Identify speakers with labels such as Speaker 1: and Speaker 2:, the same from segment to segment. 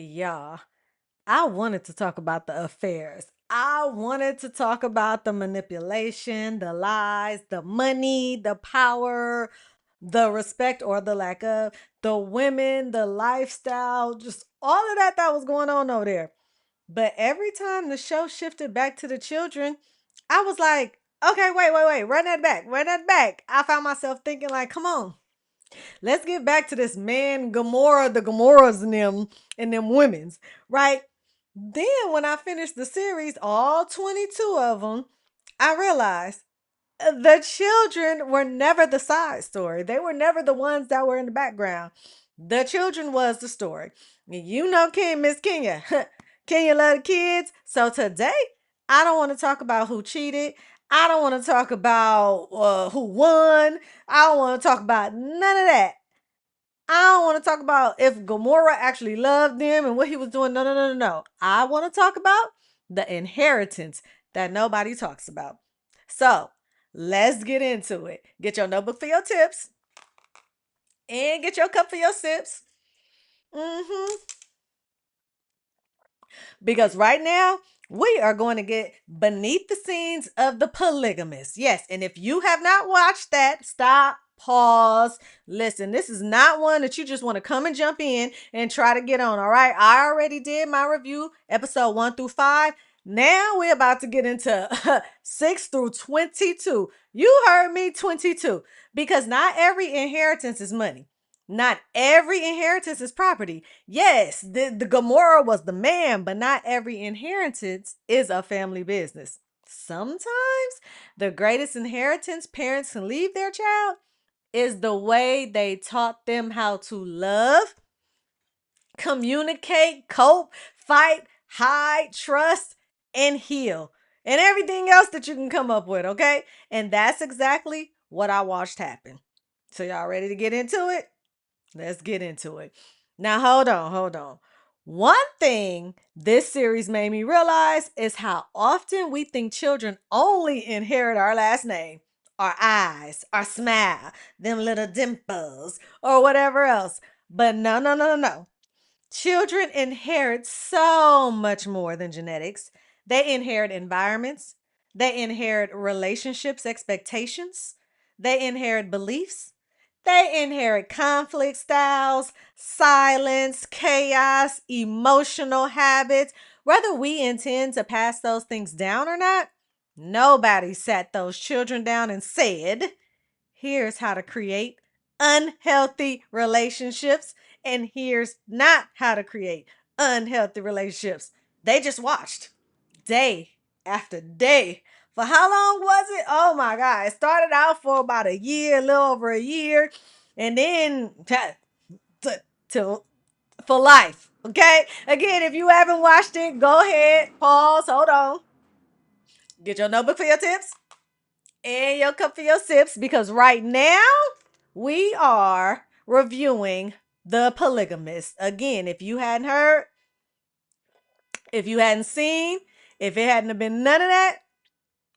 Speaker 1: Yeah, I wanted to talk about the affairs. I wanted to talk about the manipulation, the lies, the money, the power, the respect or the lack of, the women, the lifestyle, just all of that was going on over there. But every time the show shifted back to the children, I was like, okay, wait, run that back, run that back. I found myself thinking, like, come on, let's get back to this man, Gamora, the Gamoras and them women's, right? Then when I finished the series, all 22 of them, I realized the children were never the side story. They were never the ones that were in the background. The children was the story. You know, Miss Kenya. Kenya love the kids. So today, I don't want to talk about who cheated. I don't want to talk about who won. I don't want to talk about none of that. I don't want to talk about if Gamora actually loved them and what he was doing. No. I want to talk about the inheritance that nobody talks about. So let's get into it. Get your notebook for your tips and get your cup for your sips. hmm Because right now, we are going to get beneath the scenes of the Polygamist. Yes, and if you have not watched that, stop, pause, listen. This is not one that you just want to come and jump in and try to get on, all right? I already did my review, episode 1 through 5. Now we're about to get into 6 through 22. You heard me, 22. Because not every inheritance is money. Not every inheritance is property. Yes, the Gamora was the man, but not every inheritance is a family business. Sometimes the greatest inheritance parents can leave their child is the way they taught them how to love, communicate, cope, fight, hide, trust, and heal. And everything else that you can come up with, okay? And that's exactly what I watched happen. So, y'all ready to get into it? Let's get into it. Now, hold on. One thing this series made me realize is how often we think children only inherit our last name, our eyes, our smile, them little dimples, or whatever else. But no. Children inherit so much more than genetics. They inherit environments, they inherit relationships, expectations, they inherit beliefs, they inherit conflict styles, silence, chaos, emotional habits. Whether we intend to pass those things down or not, nobody sat those children down and said, here's how to create unhealthy relationships, and here's not how to create unhealthy relationships. They just watched day after day. For how long was it? Oh my God. It started out for about a year, a little over a year, and then to for life. Okay? Again, if you haven't watched it, go ahead, pause, hold on. Get your notebook for your tips and your cup for your sips because right now we are reviewing The Polygamist. Again, if you hadn't heard, if you hadn't seen, if it hadn't been none of that,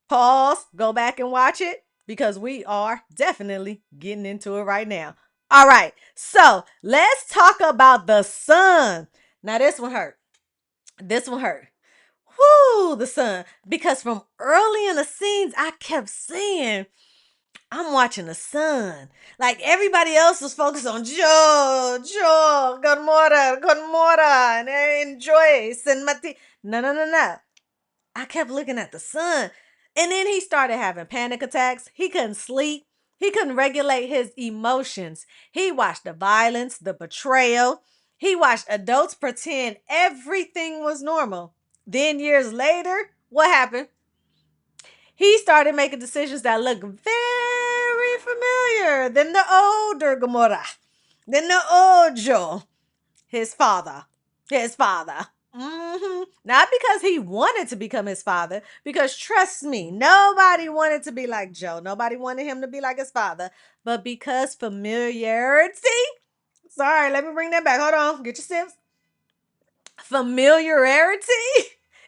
Speaker 1: pause, go back and watch it because we are definitely getting into it right now. All right, so let's talk about the sun. Now, this one hurt. This one hurt. Whoo, the sun. Because from early in the scenes, I kept saying, I'm watching the sun. Like everybody else was focused on Joe, good morning, and Joyce and Mati. No. I kept looking at the sun. And then he started having panic attacks. He couldn't sleep. He couldn't regulate his emotions. He watched the violence, the betrayal. He watched adults pretend everything was normal. Then years later, what happened? He started making decisions that look very familiar than the older Gamora, than the old Joe, his father. His father. Not because he wanted to become his father, because trust me, nobody wanted to be like Joe. Nobody wanted him to be like his father, but because familiarity. Sorry, let me bring that back. Hold on. Get your sips. Familiarity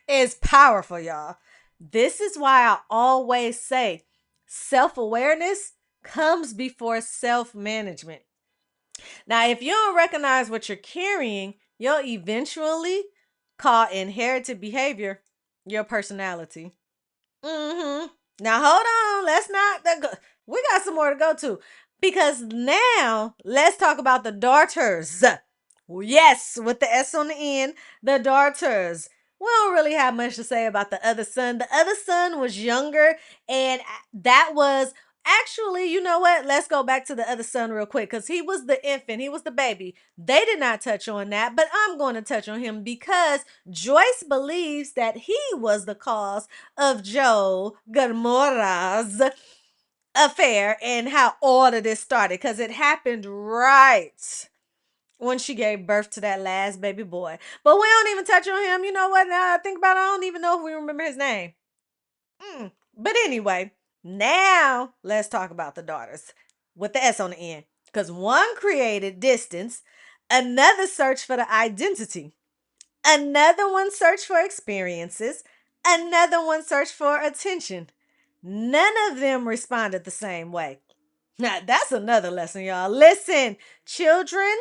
Speaker 1: is powerful, y'all. This is why I always say self-awareness comes before self-management. Now, if you don't recognize what you're carrying, you'll eventually call inherited behavior your personality. Mm-hmm. Now hold on. Let's not. We got some more to go to because now let's talk about the daughters. Yes, with the S on the end, the daughters. We don't really have much to say about the other son. The other son was younger, and that was actually, you know what? Let's go back to the other son real quick because he was the infant, he was the baby. They did not touch on that, but I'm going to touch on him because Joyce believes that he was the cause of Joe Gamora's affair and how all of this started because it happened right when she gave birth to that last baby boy. But we don't even touch on him. You know what? Now I think about it, I don't even know if we remember his name. But anyway, now let's talk about the daughters with the S on the end. Because one created distance, another searched for the identity, another one searched for experiences, another one searched for attention. None of them responded the same way. Now, that's another lesson, y'all. Listen, children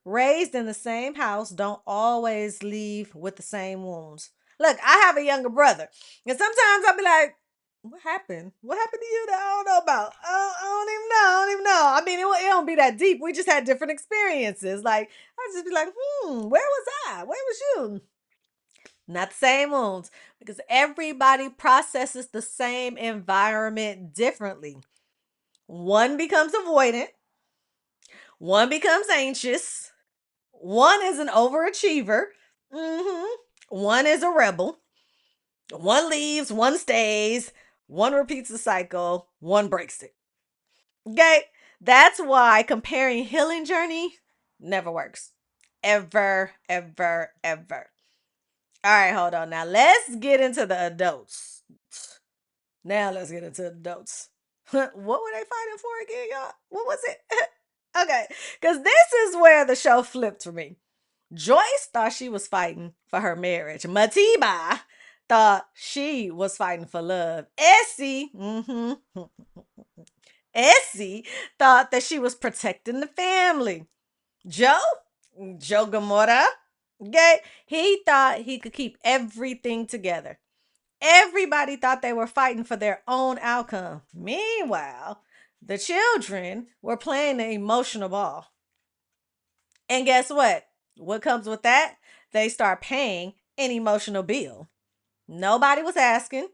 Speaker 1: raised in the same house don't always leave with the same wounds. Look, I have a younger brother, and sometimes I'll be like, what happened? What happened to you that I don't know about? I don't even know. I don't even know. I mean, it don't be that deep. We just had different experiences. Like, I just be like, where was I? Where was you? Not the same wounds because everybody processes the same environment differently. One becomes avoidant, one becomes anxious, one is an overachiever, one is a rebel, one leaves, one stays, one repeats the cycle, one breaks it. Okay? That's why comparing healing journey never works. Ever, ever, ever. All right, hold on. Now let's get into the adults. Now let's get into the adults. What were they fighting for again, y'all? What was it? Okay, because this is where the show flipped for me. Joyce thought she was fighting for her marriage. Matiba thought she was fighting for love. Essie thought that she was protecting the family. Joe Gamora, okay, he thought he could keep everything together. Everybody thought they were fighting for their own outcome. Meanwhile, the children were playing the emotional ball. And guess what? What comes with that? They start paying an emotional bill. Nobody was asking,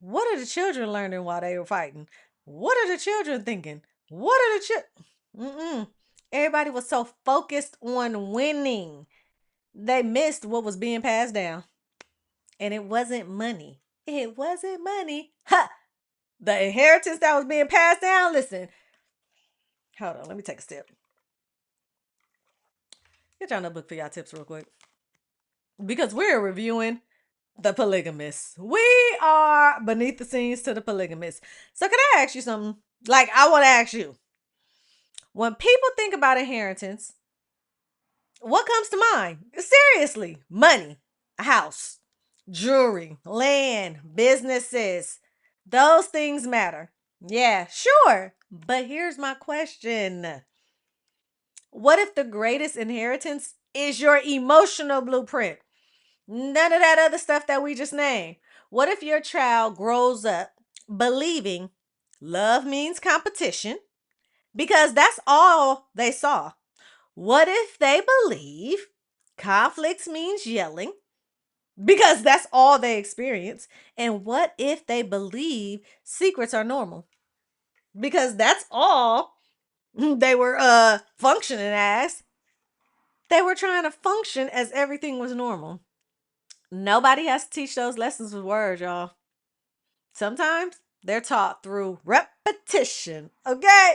Speaker 1: what are the children learning while they were fighting? What are the children thinking? What are the children? Everybody was so focused on winning, they missed what was being passed down. And it wasn't money. It wasn't money. Ha! The inheritance that was being passed down. Listen, hold on, let me take a step. Get y'all notebook for y'all tips real quick. Because we're reviewing the Polygamist. We are beneath the scenes to the Polygamist. So can I ask you something? Like, I want to ask you. When people think about inheritance, what comes to mind? Seriously, money, a house, jewelry, land, businesses. Those things matter. Yeah, sure. But here's my question. What if the greatest inheritance is your emotional blueprint? None of that other stuff that we just named. What if your child grows up believing love means competition? Because that's all they saw. What if they believe conflicts means yelling? Because that's all they experience. And what if they believe secrets are normal? Because that's all they were functioning as. They were trying to function as everything was normal. Nobody has to teach those lessons with words, y'all. Sometimes they're taught through repetition. Okay?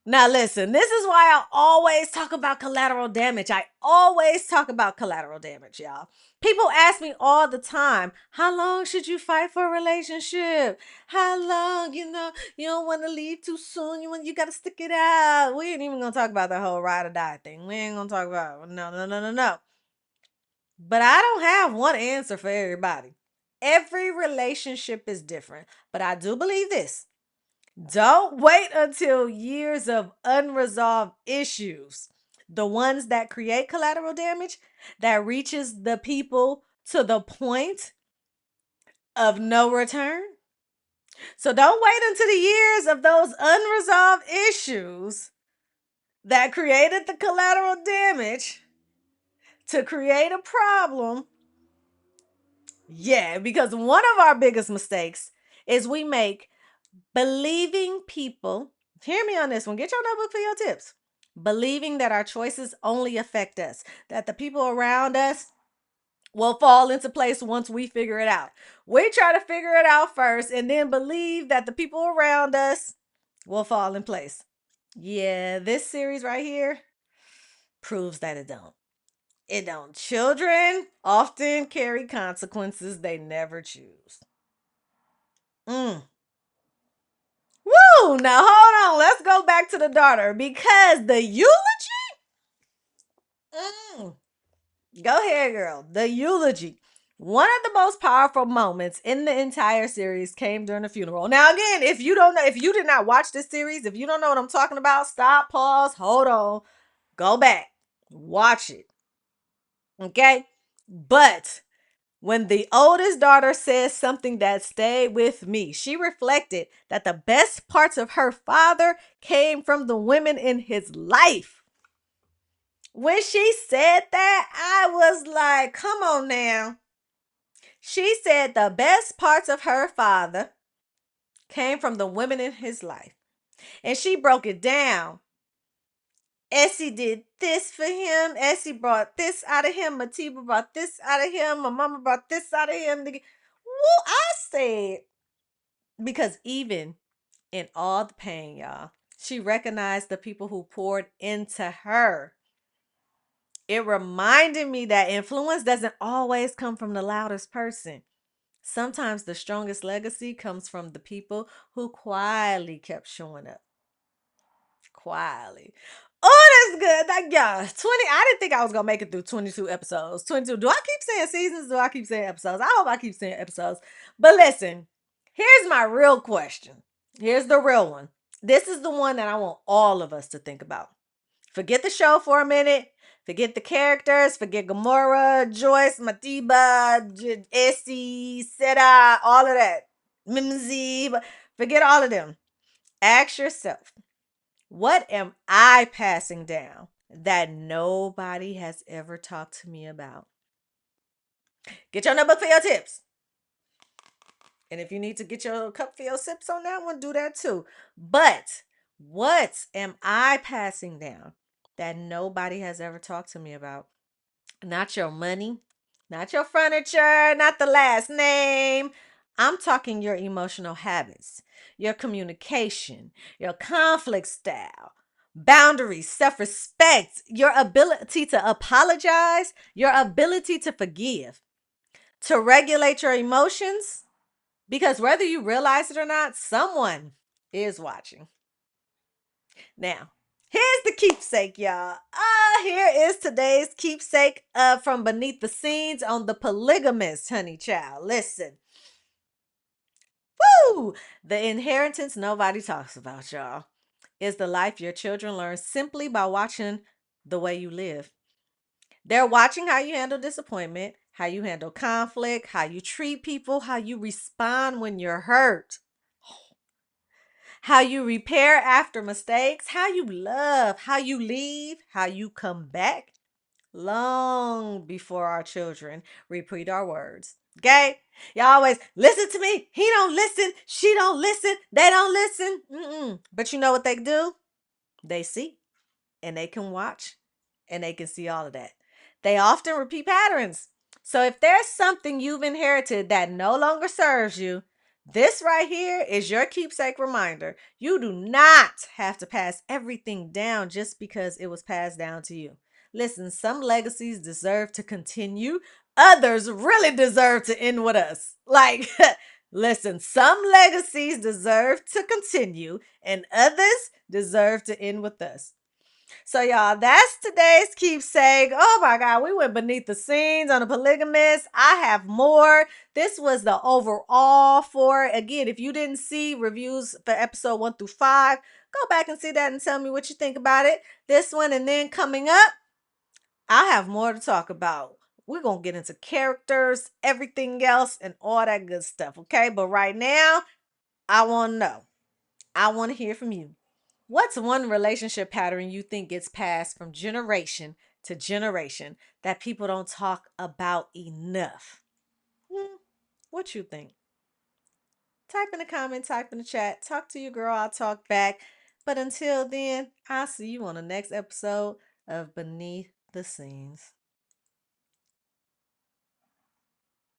Speaker 1: Now, listen, this is why I always talk about collateral damage. I always talk about collateral damage, y'all. People ask me all the time, how long should you fight for a relationship? How long, you don't want to leave too soon. You got to stick it out. We ain't even going to talk about the whole ride or die thing. We ain't going to talk about it. No. But I don't have one answer for everybody. Every relationship is different. But I do believe this. Don't wait until years of unresolved issues the ones that create collateral damage that reaches the people to the point of no return. So don't wait until the years of those unresolved issues that created the collateral damage to create a problem. Yeah, because one of our biggest mistakes is we make believing people, hear me on this one, get your notebook for your tips. Believing that our choices only affect us, that the people around us will fall into place once we figure it out. We try to figure it out first and then believe that the people around us will fall in place. Yeah, this series right here proves that it don't. It don't. Children often carry consequences they never choose. Mm. Woo! Now hold on. Let's go back to the daughter because the eulogy. Mm. Go ahead, girl. The eulogy. One of the most powerful moments in the entire series came during the funeral. Now, again, if you don't know, if you did not watch this series, if you don't know what I'm talking about, stop, pause, hold on, go back, watch it. Okay? But when the oldest daughter says something that stayed with me, she reflected that the best parts of her father came from the women in his life. When she said that, I was like, come on now. She said the best parts of her father came from the women in his life. And she broke it down. Essie did this for him. Essie brought this out of him. Matiba brought this out of him. My mama brought this out of him. Woo, I said, because even in all the pain, y'all, she recognized the people who poured into her. It reminded me that influence doesn't always come from the loudest person. Sometimes the strongest legacy comes from the people who quietly kept showing up. Quietly. Oh, that's good. Like, yeah, 20. I didn't think I was going to make it through 22 episodes. 22. Do I keep saying seasons? Do I keep saying episodes? I hope I keep saying episodes. But listen, here's my real question. Here's the real one. This is the one that I want all of us to think about. Forget the show for a minute. Forget the characters. Forget Gamora, Joyce, Matiba, Essie, Seda, all of that. Mimsy. Forget all of them. Ask yourself, what am I passing down that nobody has ever talked to me about? Get your notebook for your tips. And if you need to get your cup for your sips on that one, do that too. But what am I passing down that nobody has ever talked to me about? Not your money, not your furniture, not the last name. I'm talking your emotional habits, your communication, your conflict style, boundaries, self respect, your ability to apologize, your ability to forgive, to regulate your emotions. Because whether you realize it or not, someone is watching. Now, here's the keepsake, y'all. Here is today's keepsake from beneath the scenes on the Polygamist, honey child. Listen. Woo! The inheritance nobody talks about, y'all, is the life your children learn simply by watching the way you live. They're watching how you handle disappointment, how you handle conflict, how you treat people, how you respond when you're hurt, how you repair after mistakes, how you love, how you leave, how you come back long before our children repeat our words. Okay? Y'all always listen to me. He don't listen. She don't listen. They don't listen. But you know what they do? They see and they can watch and they can see all of that. They often repeat patterns. So if there's something you've inherited that no longer serves you, this right here is your keepsake reminder. You do not have to pass everything down just because it was passed down to you. Listen, some legacies deserve to continue. Others really deserve to end with us. Like, listen, some legacies deserve to continue and others deserve to end with us. So, y'all, that's today's keepsake. Oh my God, we went beneath the scenes on the Polygamist. I have more. This was the overall for it. Again, if you didn't see reviews for episode 1 through 5, Go back and see that and tell me what you think about it. This one, and then coming up, I have more to talk about. We're going to get into characters, everything else, and all that good stuff, okay? But right now, I want to know. I want to hear from you. What's one relationship pattern you think gets passed from generation to generation that people don't talk about enough? What you think? Type in the comment, type in the chat. Talk to you, girl. I'll talk back. But until then, I'll see you on the next episode of Beneath the Scenes.